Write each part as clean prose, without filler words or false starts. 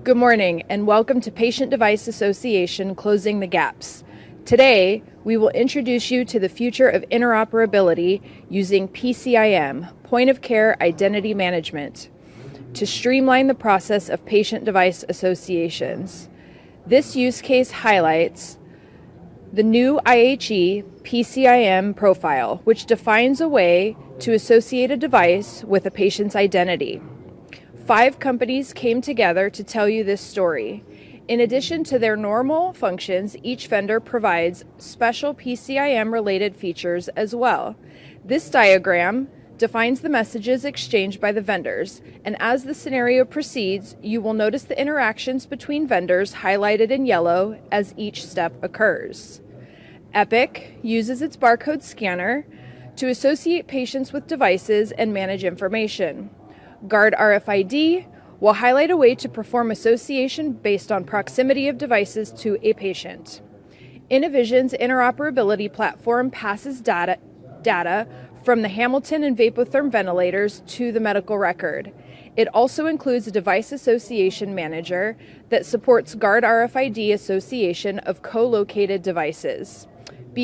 Good morning and welcome to Patient Device Association Closing the Gaps. Today, we will introduce you to the future of interoperability using PCIM, Point of Care Identity Management, to streamline the process of patient device associations. This use case highlights the new IHE PCIM profile, which defines a way to associate a device with a patient's identity. 5 companies came together to tell you this story. In addition to their normal functions, each vendor provides special PCIM-related features as well. This diagram defines the messages exchanged by the vendors, and as the scenario proceeds, you will notice the interactions between vendors highlighted in yellow as each step occurs. Epic uses its barcode scanner to associate patients with devices and manage information. GuardRFID will highlight a way to perform association based on proximity of devices to a patient. InnoVision's interoperability platform passes data from the Hamilton and Vapotherm ventilators to the medical record. It also includes a device association manager that supports GuardRFID association of co-located devices.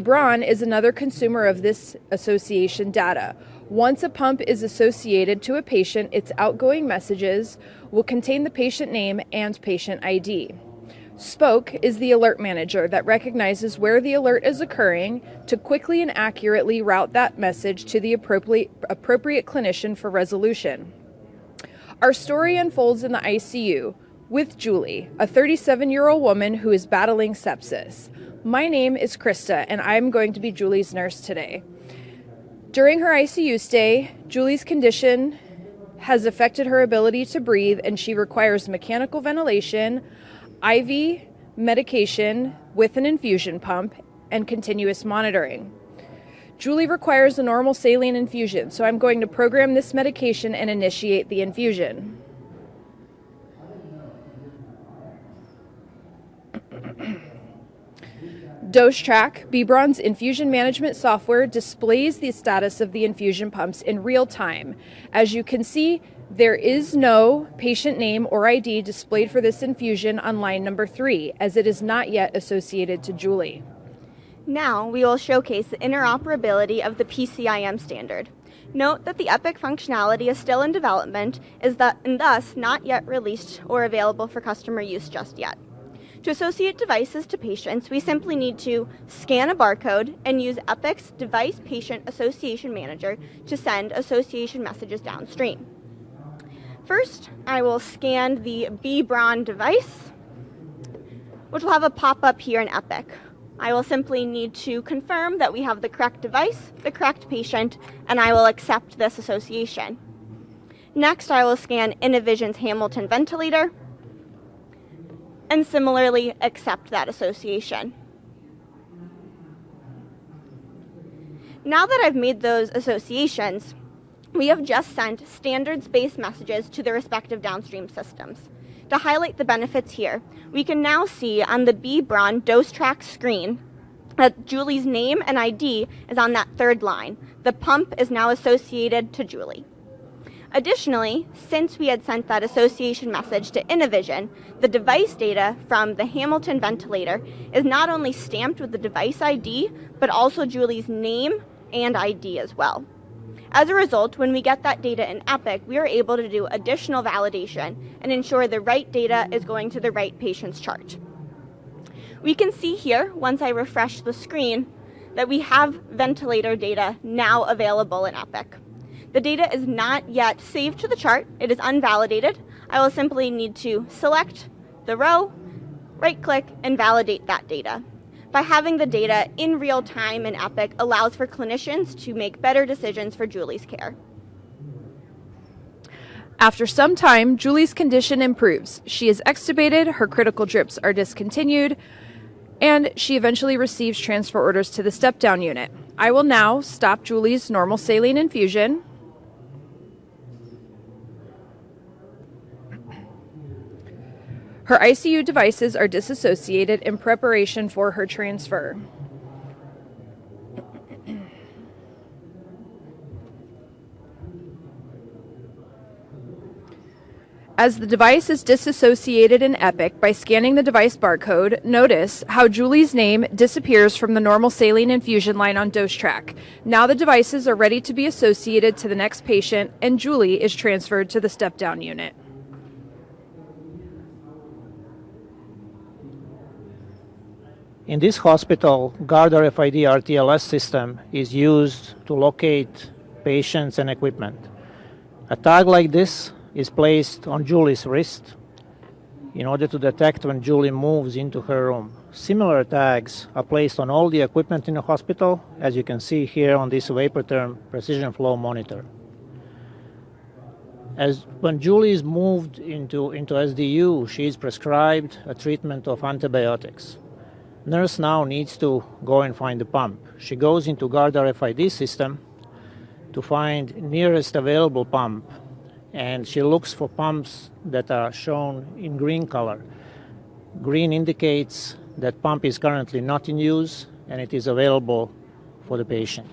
Braun is another consumer of this association data. Once a pump is associated to a patient, its outgoing messages will contain the patient name and patient ID. SPOK is the alert manager that recognizes where the alert is occurring to quickly and accurately route that message to the appropriate clinician for resolution. Our story unfolds in the ICU with Julie, a 37-year-old woman who is battling sepsis. My name is Krista, and I'm going to be Julie's nurse today. During her ICU stay, Julie's condition has affected her ability to breathe, and she requires mechanical ventilation, IV medication with an infusion pump, and continuous monitoring. Julie requires a normal saline infusion, so I'm going to program this medication and initiate the infusion. DoseTrack, Braun's infusion management software, displays the status of the infusion pumps in real time. As you can see, there is no patient name or ID displayed for this infusion on line number 3, as it is not yet associated to Julie. Now we will showcase the interoperability of the PCIM standard. Note that the Epic functionality is still in development, and thus not yet released or available for customer use just yet. To associate devices to patients, we simply need to scan a barcode and use Epic's Device Patient Association Manager to send association messages downstream. First, I will scan the Braun device, which will have a pop-up here in Epic. I will simply need to confirm that we have the correct device, the correct patient, and I will accept this association. Next, I will scan InnoVision's Hamilton ventilator, and similarly accept that association. Now that I've made those associations, we have just sent standards-based messages to the respective downstream systems. To highlight the benefits here, we can now see on the Braun DoseTrack screen that Julie's name and ID is on that third line. The pump is now associated to Julie. Additionally, since we had sent that association message to InnoVision, the device data from the Hamilton ventilator is not only stamped with the device ID, but also Julie's name and ID as well. As a result, when we get that data in Epic, we are able to do additional validation and ensure the right data is going to the right patient's chart. We can see here, once I refresh the screen, that we have ventilator data now available in Epic. The data is not yet saved to the chart. It is unvalidated. I will simply need to select the row, right-click, and validate that data. By having the data in real time in Epic allows for clinicians to make better decisions for Julie's care. After some time, Julie's condition improves. She is extubated, her critical drips are discontinued, and she eventually receives transfer orders to the step-down unit. I will now stop Julie's normal saline infusion. Her ICU devices are disassociated in preparation for her transfer. As the device is disassociated in Epic by scanning the device barcode, notice how Julie's name disappears from the normal saline infusion line on dose track. Now the devices are ready to be associated to the next patient, and Julie is transferred to the step-down unit. In this hospital, GuardRFID RTLS system is used to locate patients and equipment. A tag like this is placed on Julie's wrist in order to detect when Julie moves into her room. Similar tags are placed on all the equipment in the hospital, as you can see here on this Vapotherm precision flow monitor. When Julie is moved into SDU, she is prescribed a treatment of antibiotics. Nurse now needs to go and find the pump. She goes into GuardRFID system to find nearest available pump, and she looks for pumps that are shown in green color. Green indicates that pump is currently not in use and it is available for the patient.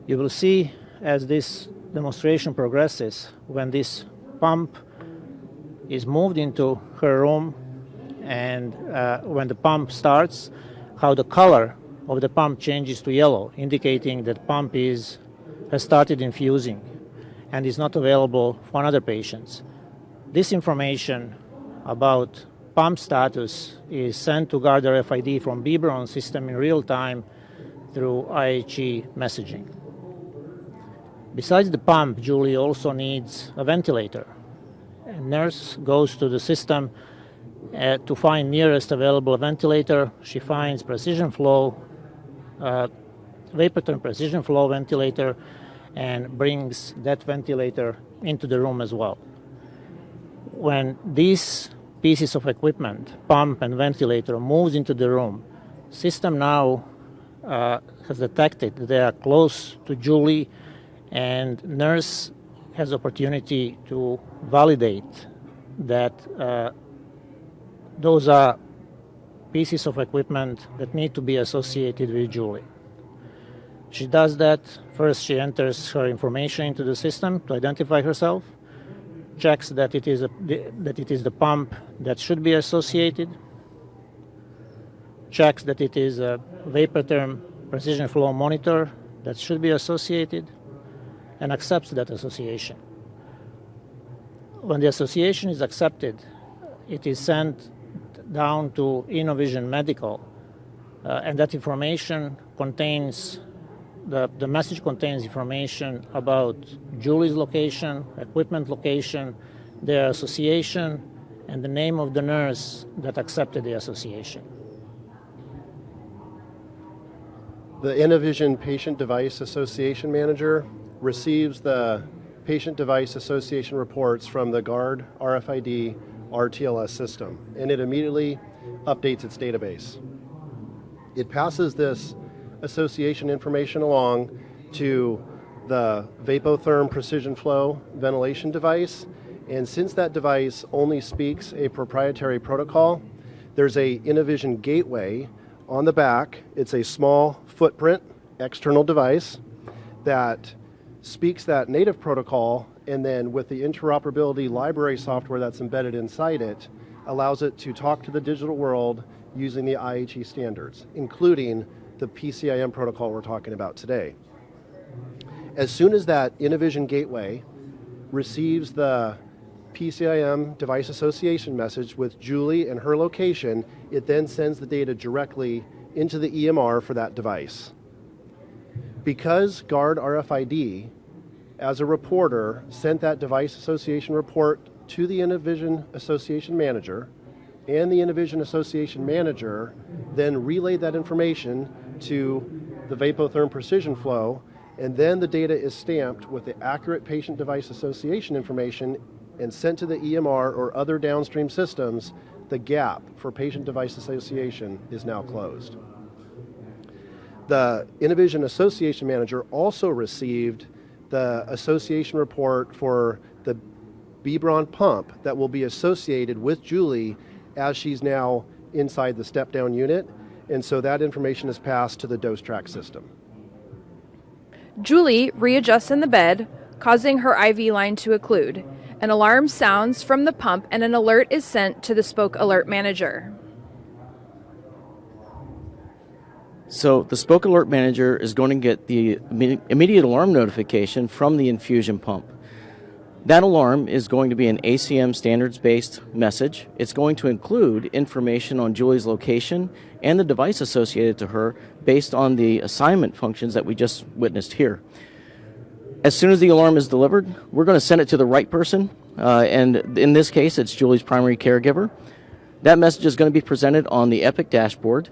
You will see as this demonstration progresses, when this pump is moved into her room and when the pump starts, how the color of the pump changes to yellow, indicating that pump has started infusing and is not available for other patients. This information about pump status is sent to GuardRFID from Braun system in real time through IHE messaging. Besides the pump, Julie also needs a ventilator. A nurse goes to the system to find nearest available ventilator. She finds precision flow, Vapotherm precision flow ventilator, and brings that ventilator into the room as well. When these pieces of equipment, pump and ventilator, moves into the room, system now has detected that they are close to Julie, and nurse has opportunity to validate that those are pieces of equipment that need to be associated with Julie. She does that. First, she enters her information into the system to identify herself, checks that it is the pump that should be associated, checks that it is a Vapotherm precision flow monitor that should be associated, and accepts that association. When the association is accepted, it is sent down to InnoVision Medical, and that information contains the message contains information about Julie's location, equipment location, their association, and the name of the nurse that accepted the association. The InnoVision Patient Device Association Manager receives the Patient Device Association reports from the GuardRFID RTLS system, and it immediately updates its database. It passes this association information along to the Vapotherm precision flow ventilation device, and since that device only speaks a proprietary protocol, there's a InnoVision gateway on the back. It's a small footprint external device that speaks that native protocol, and then with the interoperability library software that's embedded inside it, allows it to talk to the digital world using the IHE standards, including the PCIM protocol we're talking about today. As soon as that InnoVision gateway receives the PCIM device association message with Julie and her location, it then sends the data directly into the EMR for that device. Because GuardRFID, as a reporter, sent that device association report to the InnoVision Association Manager, and the InnoVision Association Manager then relayed that information to the Vapotherm Precision Flow, and then the data is stamped with the accurate patient device association information and sent to the EMR or other downstream systems. The gap for patient device association is now closed. The InnoVision Association Manager also received the association report for the Braun pump that will be associated with Julie as she's now inside the step-down unit, and so that information is passed to the dose track system. Julie readjusts in the bed, causing her IV line to occlude. An alarm sounds from the pump and an alert is sent to the SPOK alert manager. So the SPOK alert manager is going to get the immediate alarm notification from the infusion pump. That alarm is going to be an ACM standards-based message. It's going to include information on Julie's location and the device associated to her based on the assignment functions that we just witnessed here. As soon as the alarm is delivered, we're going to send it to the right person, and in this case, it's Julie's primary caregiver. That message is going to be presented on the Epic dashboard,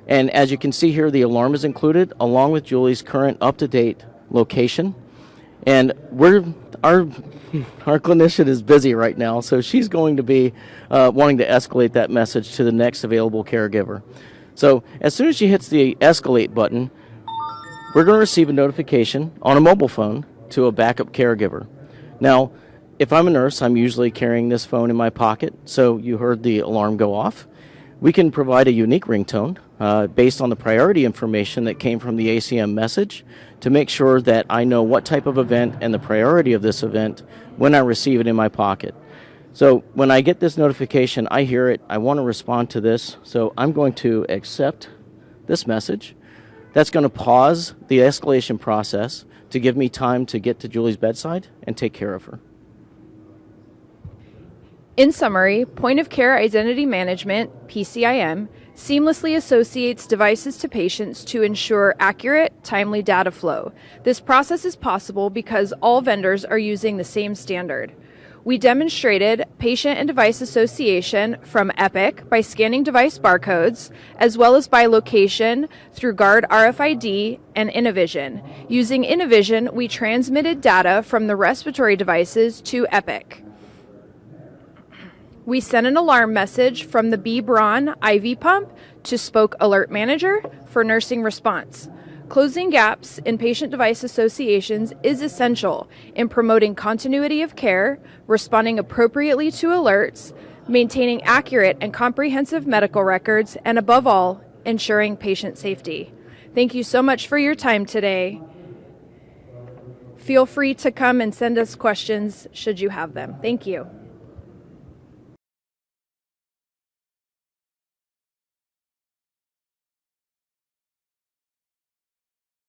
and as you can see here, the alarm is included along with Julie's current up-to-date location. And our clinician is busy right now, so she's going to be wanting to escalate that message to the next available caregiver. So as soon as she hits the escalate button, we're going to receive a notification on a mobile phone to a backup caregiver. Now, if I'm a nurse, I'm usually carrying this phone in my pocket, so you heard the alarm go off. We can provide a unique ringtone based on the priority information that came from the ACM message to make sure that I know what type of event and the priority of this event when I receive it in my pocket. So when I get this notification, I hear it, I want to respond to this, so I'm going to accept this message. That's going to pause the escalation process to give me time to get to Julie's bedside and take care of her. In summary, point-of-care identity management, PCIM, seamlessly associates devices to patients to ensure accurate, timely data flow. This process is possible because all vendors are using the same standard. We demonstrated patient and device association from Epic by scanning device barcodes, as well as by location through GuardRFID and InnoVision. Using InnoVision, we transmitted data from the respiratory devices to Epic. We sent an alarm message from the Braun IV pump to SPOK Alert Manager for nursing response. Closing gaps in patient device associations is essential in promoting continuity of care, responding appropriately to alerts, maintaining accurate and comprehensive medical records, and above all, ensuring patient safety. Thank you so much for your time today. Feel free to come and send us questions should you have them. Thank you.